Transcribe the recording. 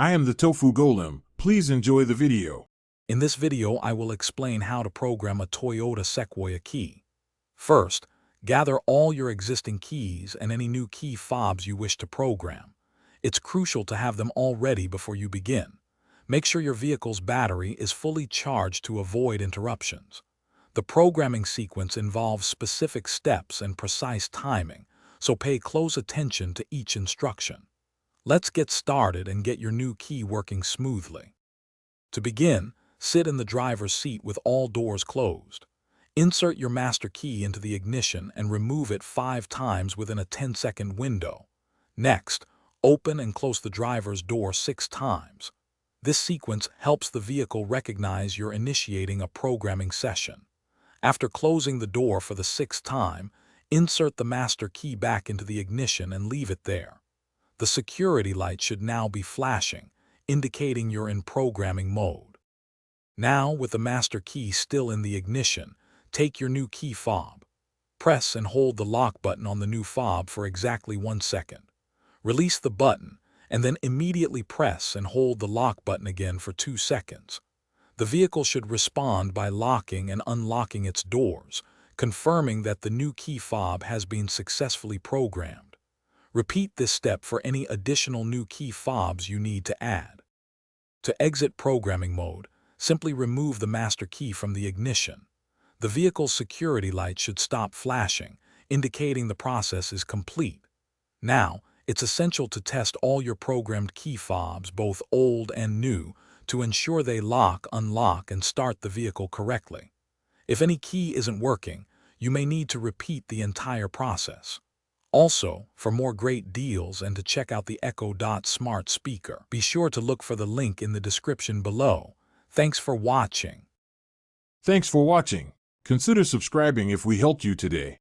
I am the Tofu Golem. Please enjoy the video. In this video, I will explain how to program a Toyota Sequoia key. First, gather all your existing keys and any new key fobs you wish to program. It's crucial to have them all ready before you begin. Make sure your vehicle's battery is fully charged to avoid interruptions. The programming sequence involves specific steps and precise timing, so pay close attention to each instruction. Let's get started and get your new key working smoothly. To begin, sit in the driver's seat with all doors closed. Insert your master key into the ignition and remove it 5 times within a 10-second window. Next, open and close the driver's door 6 times. This sequence helps the vehicle recognize you're initiating a programming session. After closing the door for the 6th time, insert the master key back into the ignition and leave it there. The security light should now be flashing, indicating you're in programming mode. Now, with the master key still in the ignition, take your new key fob. Press and hold the lock button on the new fob for exactly 1 second. Release the button, and then immediately press and hold the lock button again for 2 seconds. The vehicle should respond by locking and unlocking its doors, confirming that the new key fob has been successfully programmed. Repeat this step for any additional new key fobs you need to add. To exit programming mode, simply remove the master key from the ignition. The vehicle's security light should stop flashing, indicating the process is complete. Now, it's essential to test all your programmed key fobs, both old and new, to ensure they lock, unlock, and start the vehicle correctly. If any key isn't working, you may need to repeat the entire process. Also, for more great deals and to check out the Echo Dot smart speaker, be sure to look for the link in the description below. Thanks for watching. Thanks for watching. Consider subscribing if we helped you today.